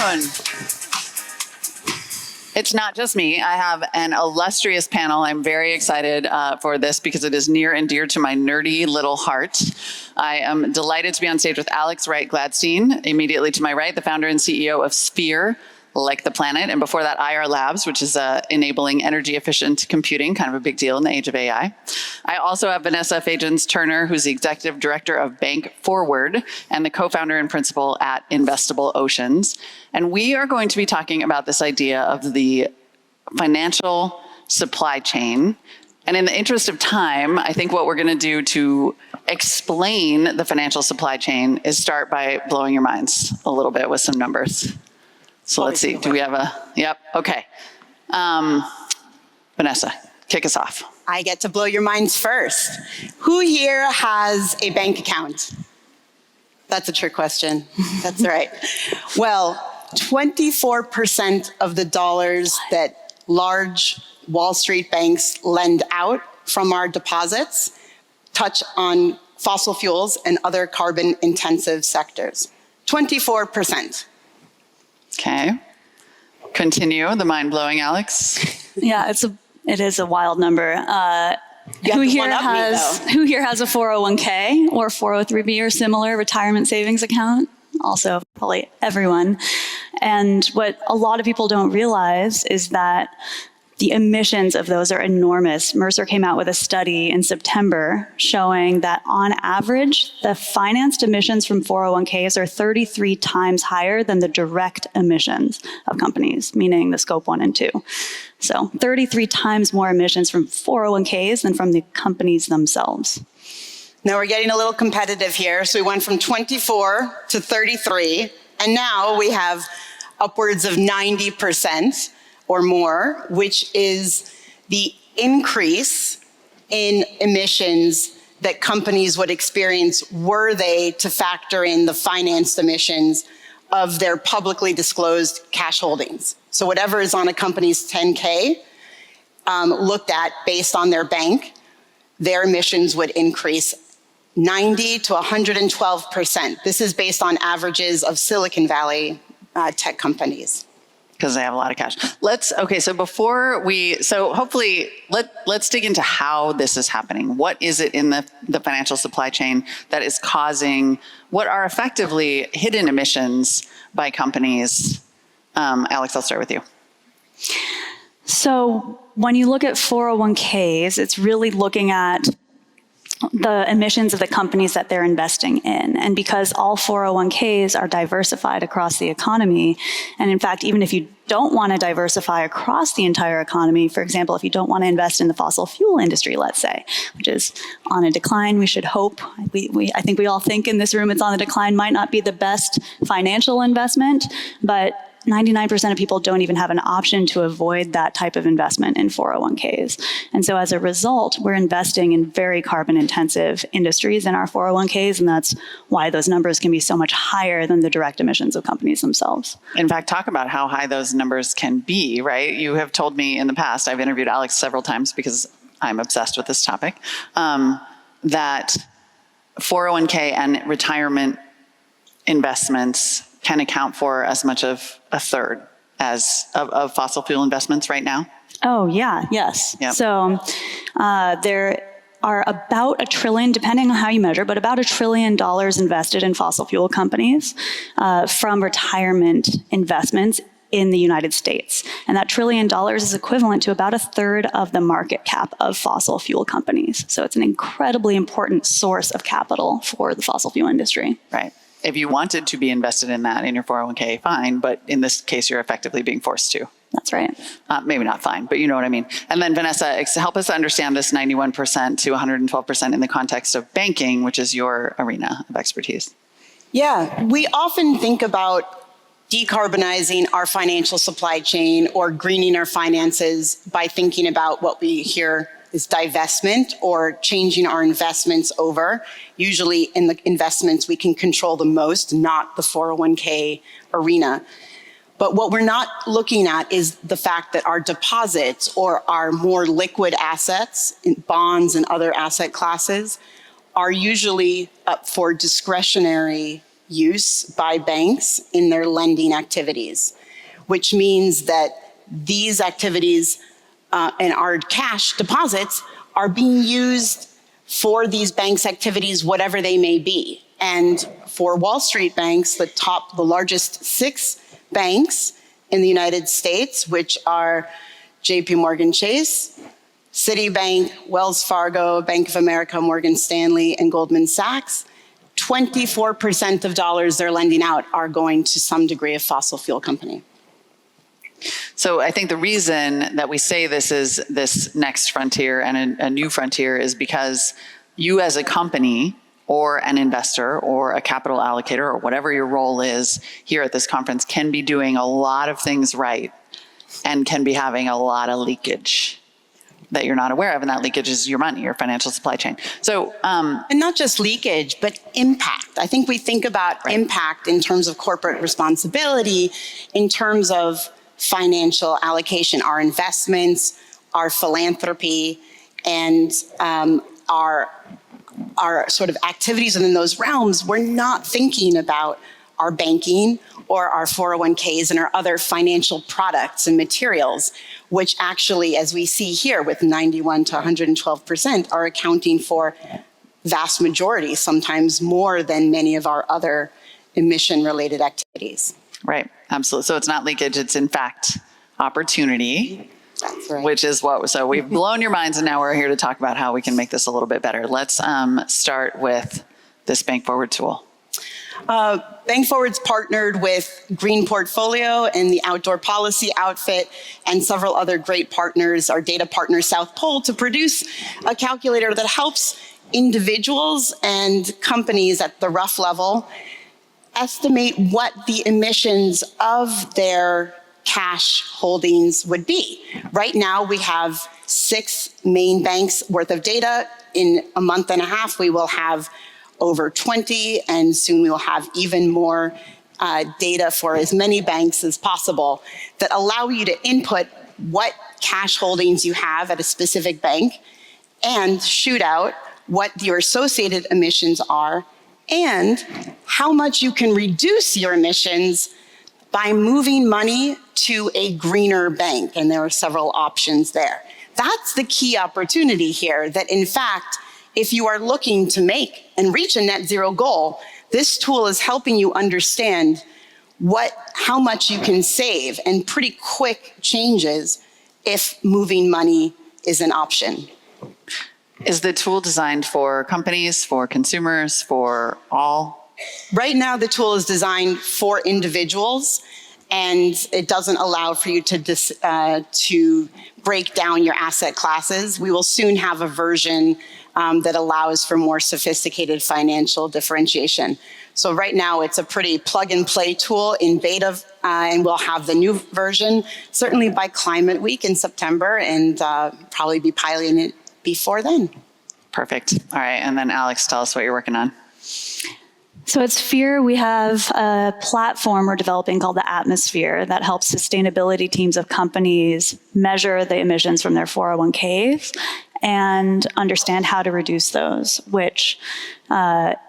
afternoon. It's not just me. I have an illustrious panel. I'm very excited for this because it is near and dear to my nerdy little heart. I am delighted to be on stage with Alex Wright-Gladstein, immediately to my right, the founder and CEO of Sphere, like the planet, and before that, IR Labs, which is enabling energy-efficient computing, kind of a big deal in the age of AI. I also have Vanessa Fajans-Turner, who's the executive director of BankFWD and the co-founder and principal at Investable Oceans. And we are going to be talking about this idea of the financial supply chain. And in the interest of time, I think what we're going to do to explain the financial supply chain is start by blowing your minds a little bit with some numbers. So let's see, do we have a, yep, okay. Vanessa, kick us off. I get to blow your minds first. Who here has a bank account? That's a trick question. That's right. Well, 24% of the dollars that large Wall Street banks lend out from our deposits touch on fossil fuels and other carbon-intensive sectors. 24%. Okay. Continue, the mind-blowing, Alex. Yeah, it is a wild number. Who here has a 401k or 403b or similar retirement savings account? Also, probably everyone. And what a lot of people don't realize is that the emissions of those are enormous. Mercer came out with a study in September showing that on average, the financed emissions from 401ks are 33 times higher than the direct emissions of companies, meaning the scope 1 and 2. So 33 times more emissions from 401ks than from the companies themselves. Now we're getting a little competitive here. So we went from 24 to 33, and now we have upwards of 90% or more, which is the increase in emissions that companies would experience were they to factor in the financed emissions of their publicly disclosed cash holdings. So whatever is on a company's 10K, looked at based on their bank, their emissions would increase 90 to 112%. This is based on averages of Silicon Valley tech companies. Because they have a lot of cash. Okay, so hopefully let's dig into how this is happening. What is it in the financial supply chain that is causing what are effectively hidden emissions by companies? Alex, I'll start with you. So when you look at 401ks, it's really looking at the emissions of the companies that they're investing in. And because all 401ks are diversified across the economy, and in fact, even if you don't want to diversify across the entire economy, for example, if you don't want to invest in the fossil fuel industry, let's say, which is on a decline, we should hope, I think we all think in this room it's on the decline, might not be the best financial investment, but 99% of people don't even have an option to avoid that type of investment in 401ks. And so as a result, we're investing in very carbon intensive industries in our 401ks, and that's why those numbers can be so much higher than the direct emissions of companies themselves. In fact, talk about how high those numbers can be, right? You have told me in the past, I've interviewed Alex several times because I'm obsessed with this topic, that 401k and retirement investments can account for as much of a third of fossil fuel investments right now? Oh, yeah, yes. Yep. So there are about $1 trillion, depending on how you measure, but about $1 trillion invested in fossil fuel companies from retirement investments in the United States. And that $1 trillion is equivalent to about 1/3 of the market cap of fossil fuel companies. So it's an incredibly important source of capital for the fossil fuel industry. Right. If you wanted to be invested in that in your 401k, fine. But in this case, you're effectively being forced to. That's right. Maybe not fine, but you know what I mean. And then Vanessa, help us understand this 91% to 112% in the context of banking, which is your arena of expertise. Yeah, we often think about decarbonizing our financial supply chain or greening our finances by thinking about what we hear is divestment or changing our investments over. Usually in the investments we can control the most, not the 401k arena. But what we're not looking at is the fact that our deposits or our more liquid assets, bonds and other asset classes, are usually up for discretionary use by banks in their lending activities, which means that these activities and our cash deposits are being used for these banks' activities, whatever they may be. And for Wall Street banks, the largest 6 banks in the United States, which are JP Morgan Chase, Citibank, Wells Fargo, Bank of America, Morgan Stanley, and Goldman Sachs, 24% of dollars they're lending out are going to some degree of fossil fuel company. So I think the reason that we say this is this next frontier and a new frontier is because you as a company or an investor or a capital allocator or whatever your role is here at this conference can be doing a lot of things right and can be having a lot of leakage that you're not aware of, and that leakage is your money, your financial supply chain. So, and not just leakage, but impact. I think we think about impact in terms of corporate responsibility, in terms of financial allocation, our investments, our philanthropy, and our sort of activities within those realms. We're not thinking about our banking or our 401ks and our other financial products and materials, which actually, as we see here with 91 to 112%, are accounting for vast majority, sometimes more than many of our other emission-related activities. right, absolutely. So it's not leakage, it's in fact opportunity. That's right. Which is so we've blown your minds, and now we're here to talk about how we can make this a little bit better. Let's start with this BankFWD tool. BankFWD's partnered with Green Portfolio and the Outdoor Policy Outfit and several other great partners, our data partner South Pole, to produce a calculator that helps individuals and companies at the rough level estimate what the emissions of their cash holdings would be. Right now, we have 6 main banks worth of data. In a month and a half, we will have over 20, and soon we will have even more data for as many banks as possible that allow you to input what cash holdings you have at a specific bank and shoot out what your associated emissions are and how much you can reduce your emissions by moving money to a greener bank. And there are several options there. That's the key opportunity here, that in fact, if you are looking to make and reach a net zero goal, this tool is helping you understand how much you can save, and pretty quick changes if moving money is an option. Is the tool designed for companies, for consumers, for all? Right now, the tool is designed for individuals, and it doesn't allow for you to break down your asset classes. We will soon have a version that allows for more sophisticated financial differentiation. So right now, it's a pretty plug-and-play tool in beta, and we'll have the new version certainly by Climate Week in September, and probably be piloting it before then. Perfect. All right, and then Alex, tell us what you're working on. So at Sphere, we have a platform we're developing called the Atmosphere that helps sustainability teams of companies measure the emissions from their 401ks and understand how to reduce those, which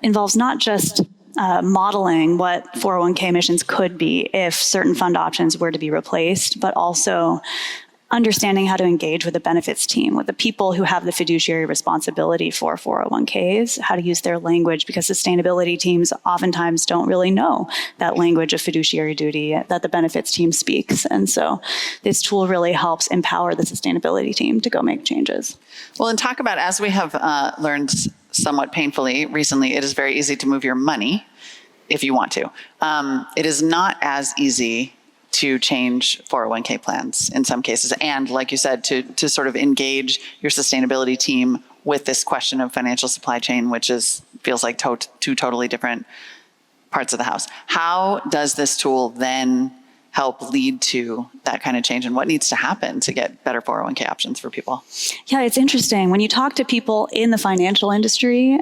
involves not just modeling what 401k emissions could be if certain fund options were to be replaced, but also understanding how to engage with the benefits team, with the people who have the fiduciary responsibility for 401ks, how to use their language, because sustainability teams oftentimes don't really know that language of fiduciary duty that the benefits team speaks. And so this tool really helps empower the sustainability team to go make changes. Well, and talk about, as we have learned somewhat painfully recently, it is very easy to move your money if you want to. It is not as easy to change 401k plans in some cases. And like you said, to sort of engage your sustainability team with this question of financial supply chain, which feels like two totally different parts of the house. How does this tool then help lead to that kind of change, and what needs to happen to get better 401k options for people? Yeah, it's interesting. When you talk to people in the financial industry,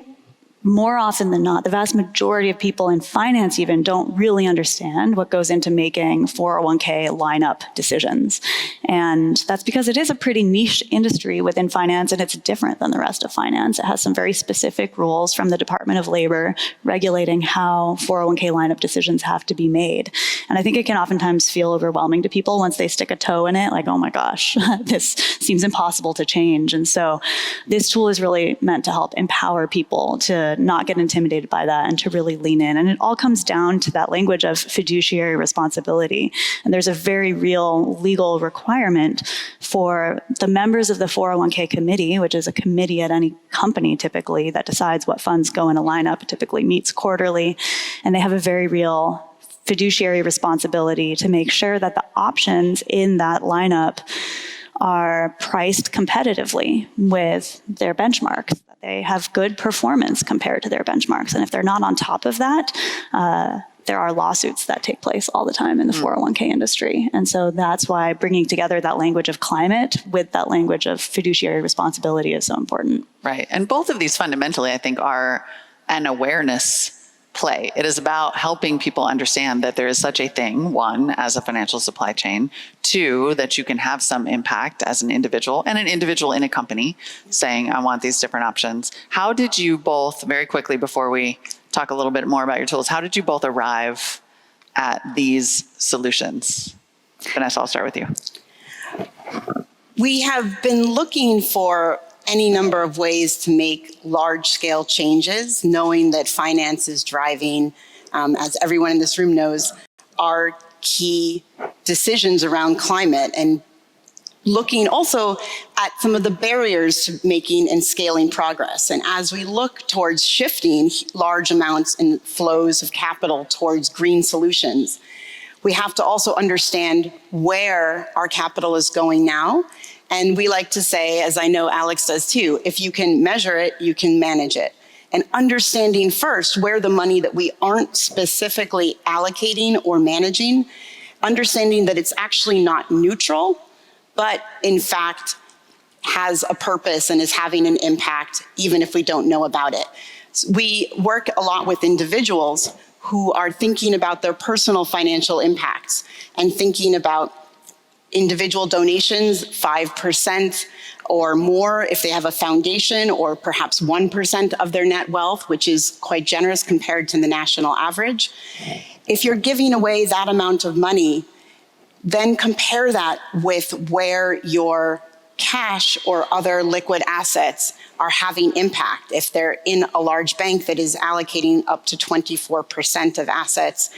more often than not, the vast majority of people in finance even don't really understand what goes into making 401k lineup decisions. And that's because it is a pretty niche industry within finance, and it's different than the rest of finance. It has some very specific rules from the Department of Labor regulating how 401k lineup decisions have to be made. And I think it can oftentimes feel overwhelming to people once they stick a toe in it, like, oh my gosh, this seems impossible to change. And so this tool is really meant to help empower people to not get intimidated by that and to really lean in. And it all comes down to that language of fiduciary responsibility. And there's a very real legal requirement for the members of the 401k committee, which is a committee at any company typically that decides what funds go in a lineup. It typically meets quarterly, and they have a very real fiduciary responsibility to make sure that the options in that lineup are priced competitively with their benchmarks. They have good performance compared to their benchmarks. And if they're not on top of that, there are lawsuits that take place all the time in the 401k industry. And so that's why bringing together that language of climate with that language of fiduciary responsibility is so important. Right. And both of these fundamentally, I think, are an awareness play. It is about helping people understand that there is such a thing, one, as a financial supply chain, two, that you can have some impact as an individual and an individual in a company saying, I want these different options. How did you both, very quickly before we talk a little bit more about your tools, how did you both arrive at these solutions? Vanessa, I'll start with you. We have been looking for any number of ways to make large-scale changes, knowing that finance is driving, as everyone in this room knows, our key decisions around climate, and looking also at some of the barriers to making and scaling progress. And as we look towards shifting large amounts and flows of capital towards green solutions, we have to also understand where our capital is going now. And we like to say, as I know Alex does too, if you can measure it, you can manage it. And understanding first where the money that we aren't specifically allocating or managing, understanding that it's actually not neutral, but in fact has a purpose and is having an impact even if we don't know about it. So we work a lot with individuals who are thinking about their personal financial impacts and thinking about individual donations, 5% or more if they have a foundation, or perhaps 1% of their net wealth, which is quite generous compared to the national average. If you're giving away that amount of money, then compare that with where your cash or other liquid assets are having impact. If they're in a large bank that is allocating up to 24% of assets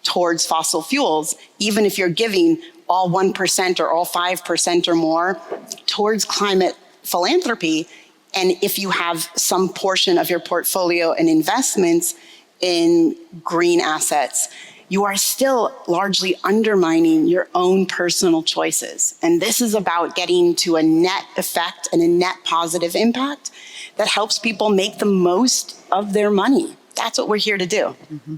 towards fossil fuels, even if you're giving all 1% or all 5% or more towards climate philanthropy, and if you have some portion of your portfolio and investments in green assets, you are still largely undermining your own personal choices. And this is about getting to a net effect and a net positive impact that helps people make the most of their money. That's what we're here to do. Mm-hmm.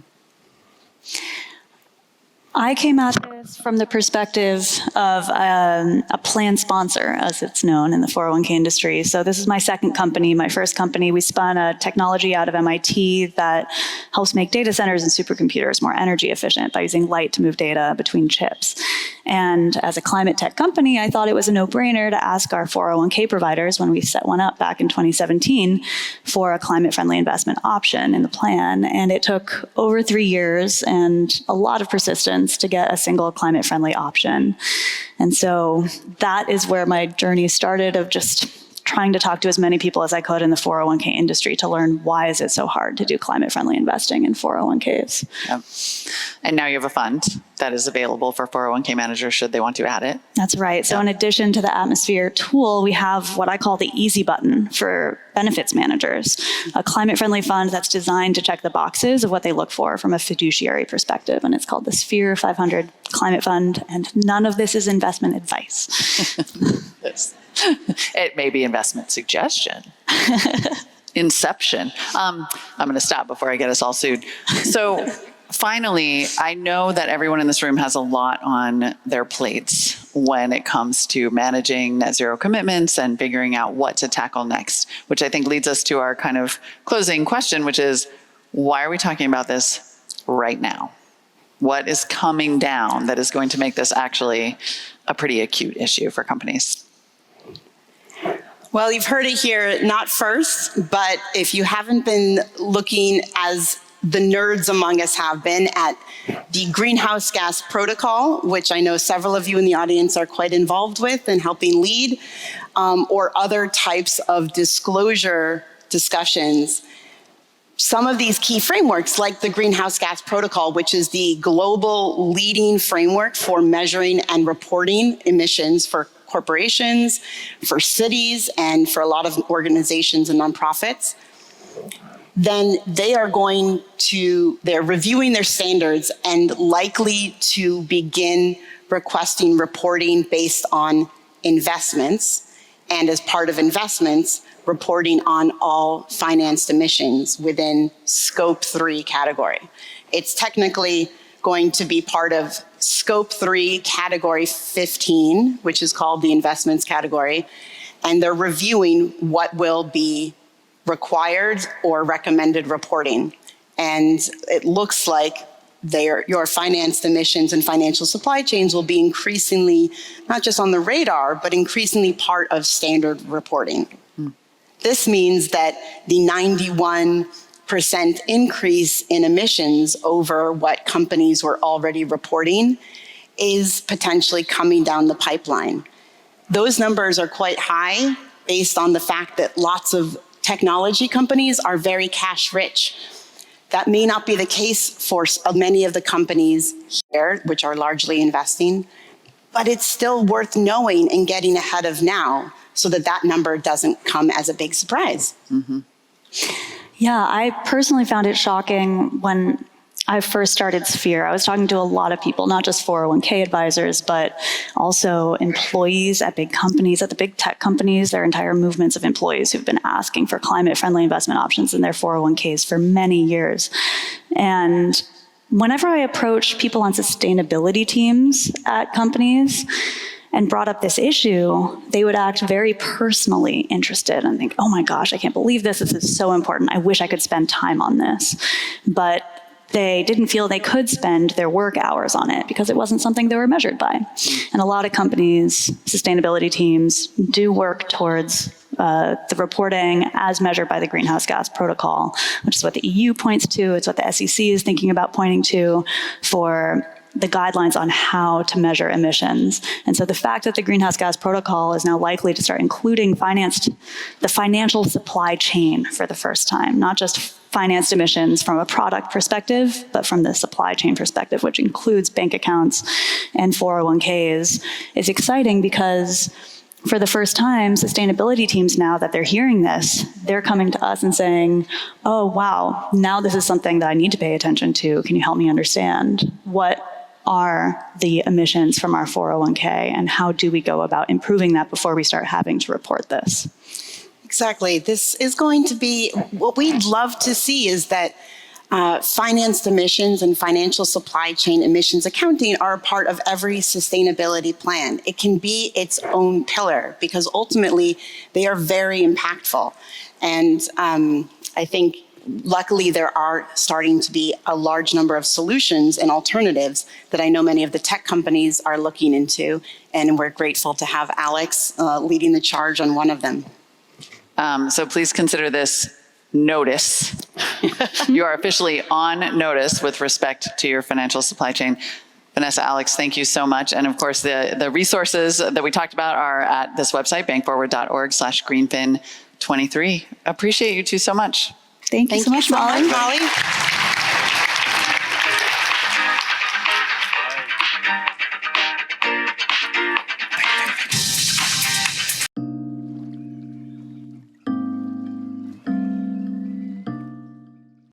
I came at this from the perspective of a plan sponsor, as it's known in the 401k industry. So this is my second company. My first company, we spun a technology out of MIT that helps make data centers and supercomputers more energy efficient by using light to move data between chips. And as a climate tech company, I thought it was a no-brainer to ask our 401k providers when we set one up back in 2017 for a climate-friendly investment option in the plan. And it took over 3 years and a lot of persistence to get a single climate-friendly option. And so that is where my journey started, of just trying to talk to as many people as I could in the 401k industry to learn why is it so hard to do climate-friendly investing in 401ks. Yep. And now you have a fund that is available for 401k managers should they want to add it. That's right. So in addition to the Atmosphere tool, we have what I call the easy button for benefits managers, a climate-friendly fund that's designed to check the boxes of what they look for from a fiduciary perspective. And it's called the Sphere 500 Climate Fund. And none of this is investment advice. It may be investment suggestion. Inception. I'm going to stop before I get us all sued. So finally, I know that everyone in this room has a lot on their plates. when it comes to managing net zero commitments and figuring out what to tackle next, which I think leads us to our kind of closing question, which is, why are we talking about this right now? What is coming down that is going to make this actually a pretty acute issue for companies? Well, you've heard it here, not first, but if you haven't been looking, as the nerds among us have been, at the greenhouse gas protocol, which I know several of you in the audience are quite involved with and helping lead, or other types of disclosure discussions, some of these key frameworks, like the greenhouse gas protocol, which is the global leading framework for measuring and reporting emissions for corporations, for cities, and for a lot of organizations and nonprofits, then they're reviewing their standards and likely to begin requesting reporting based on investments, and as part of investments, reporting on all financed emissions within Scope 3 category. It's technically going to be part of Scope 3 category 15, which is called the investments category, and they're reviewing what will be required or recommended reporting. And it looks like your financed emissions and financial supply chains will be increasingly, not just on the radar, but increasingly part of standard reporting. This means that the 91% increase in emissions over what companies were already reporting is potentially coming down the pipeline. Those numbers are quite high based on the fact that lots of technology companies are very cash rich. That may not be the case for many of the companies here, which are largely investing, but it's still worth knowing and getting ahead of now, so that that number doesn't come as a big surprise. Mm-hmm. Yeah, I personally found it shocking when I first started Sphere. I was talking to a lot of people, not just 401k advisors, but also employees at big companies, at the big tech companies. There are entire movements of employees who've been asking for climate-friendly investment options in their 401ks for many years. And whenever I approach people on sustainability teams at companies and brought up this issue, they would act very personally interested and think, oh my gosh, I can't believe this. This is so important. I wish I could spend time on this. But they didn't feel they could spend their work hours on it because it wasn't something they were measured by. And a lot of companies, sustainability teams, do work towards the reporting as measured by the greenhouse gas protocol, which is what the EU points to. It's what the SEC is thinking about pointing to for the guidelines on how to measure emissions. And so the fact that the greenhouse gas protocol is now likely to start including the financial supply chain for the first time, not just financed emissions from a product perspective, but from the supply chain perspective, which includes bank accounts and 401ks, is exciting because for the first time, sustainability teams, now that they're hearing this, they're coming to us and saying, oh, wow, now this is something that I need to pay attention to. Can you help me understand what are the emissions from our 401k and how do we go about improving that before we start having to report this? Exactly. This is going to be, what we'd love to see is that financed emissions and financial supply chain emissions accounting are a part of every sustainability plan. It can be its own pillar because ultimately they are very impactful. And I think luckily there are starting to be a large number of solutions and alternatives that I know many of the tech companies are looking into. And we're grateful to have Alex leading the charge on one of them. So please consider this notice. You are officially on notice with respect to your financial supply chain. Vanessa, Alex, thank you so much. And of course, the resources that we talked about are at this website, bankforward.org/greenfin23. Appreciate you two so much. Thank you so much, Molly. Molly.